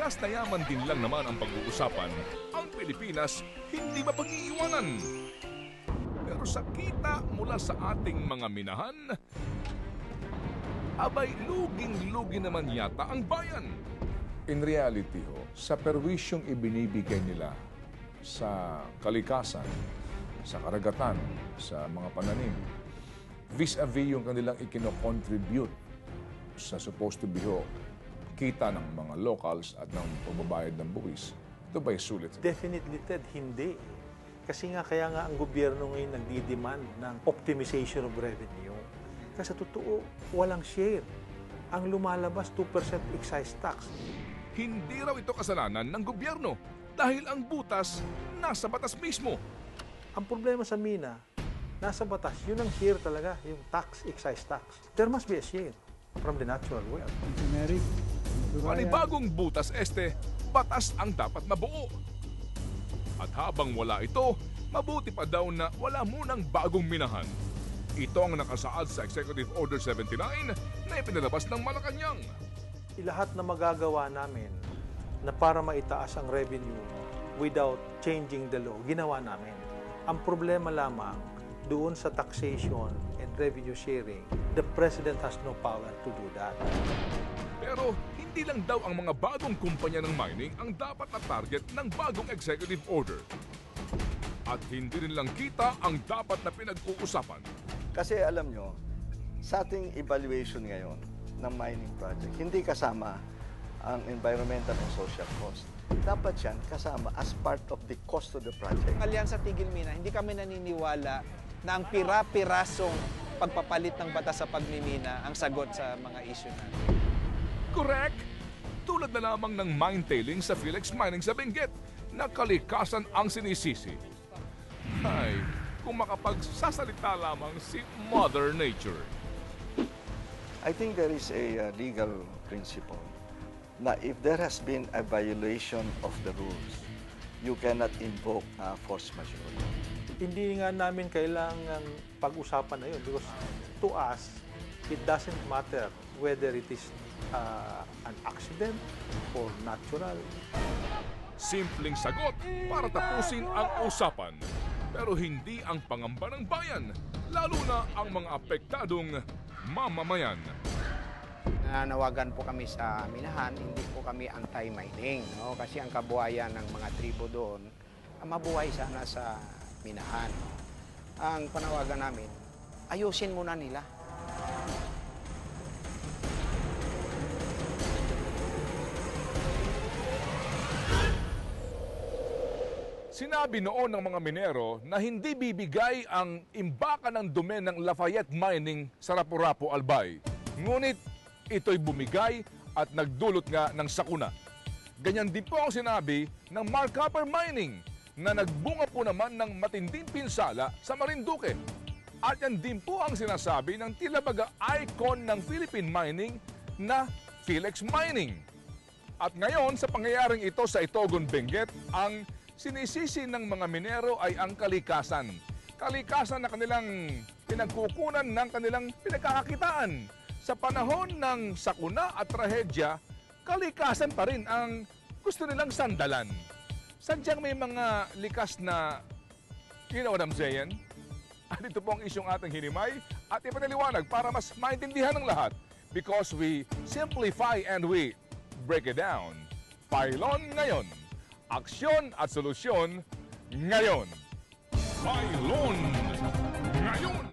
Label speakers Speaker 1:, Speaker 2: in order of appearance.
Speaker 1: likas na yaman din lang naman ang pag-uusapan, ang Pilipinas hindi mapag-iiwanan. Pero sa kita mula sa ating mga minahan, abay luging-lugi naman yata ang bayan.
Speaker 2: In reality, sa perwisyong ibinibigay nila sa kalikasan, sa karagatan, sa mga pananim, vis-a-vis yung kanilang ikinocontribute sa supposed to be kita ng mga locals at ng pagbabayad ng buwis, ito ba'y sulit?
Speaker 3: Definitely, Ted, hindi. Kasi nga, kaya nga ang gobyerno ngayon nagdi-demand ng optimization of revenue. Kasi sa totoo, walang share. Ang lumalabas, 2% excise tax.
Speaker 1: Hindi raw ito kasalanan ng gobyerno dahil ang butas nasa batas mismo.
Speaker 3: Ang problema sa mina, nasa batas, yun ang share talaga, yung tax, excise tax. There must be a share from the natural wealth.
Speaker 1: Panibagong butas batas ang dapat mabuo. At habang wala ito, mabuti pa daw na wala munang bagong minahan. Ito ang nakasaad sa Executive Order 79 na ipinalabas ng Malacanang.
Speaker 3: Lahat na magagawa namin na para maitaas ang revenue without changing the law, ginawa namin. Ang problema lamang doon sa taxation and revenue sharing, the President has no power to do that.
Speaker 1: Pero hindi lang daw ang mga bagong kumpanya ng mining ang dapat na target ng bagong executive order. At hindi rin lang kita ang dapat na pinag-uusapan.
Speaker 4: Kasi alam nyo, sa ating evaluation ngayon ng mining project, hindi kasama ang environmental and social cost. Dapat yan kasama as part of the cost of the project.
Speaker 5: Ang Alyansa Tigil Mina, hindi kami naniniwala na ang pira-pirasong pagpapalit ng batas sa pagmimina ang sagot sa mga issue natin.
Speaker 1: Correct! Tulad na lamang ng mine tailing sa Philex Mining sa Benguet na kalikasan ang sinisisi. Ay, kung makapagsasalita lamang si Mother Nature.
Speaker 4: I think there is a legal principle na if there has been a violation of the rules, you cannot invoke force majeure.
Speaker 3: Hindi nga namin kailangan pag-usapan na yun because to us, it doesn't matter whether it is an accident or natural.
Speaker 1: Simpleng sagot para tapusin ang usapan. Pero hindi ang pangamba ng bayan, lalo na ang mga apektadong mamamayan.
Speaker 6: Nanawagan po kami sa minahan, hindi po kami anti-mining. No? Kasi ang kabuhayan ng mga tribo doon, mabuhay sana sa minahan. Ang panawagan namin, ayusin muna nila.
Speaker 1: Sinabi noon ng mga minero na hindi bibigay ang imbakan ng dumi ng Lafayette Mining sa Rapu-Rapu, Albay. Ngunit ito'y bumigay at nagdulot nga ng sakuna. Ganyan din po ang sinabi ng Mark Copper Mining na nagbunga po naman ng matinding pinsala sa Marinduque. At yan din po ang sinasabi ng tila baga icon ng Philippine mining na Philex Mining. At ngayon sa pangyayaring ito sa Itogon, Benguet, ang sinisisi ng mga minero ay ang kalikasan. Kalikasan na kanilang pinagkukunan ng kanilang pinagkakakitaan. Sa panahon ng sakuna at trahedya, kalikasan pa rin ang gusto nilang sandalan. Sadyang may mga likas na, you know what I'm saying? At ito po ang isyong ating hinimay at ipinaliwanag para mas maintindihan ng lahat. Because we simplify and we break it down. Pailon ngayon. Aksyon at solusyon ngayon. Pailon ngayon.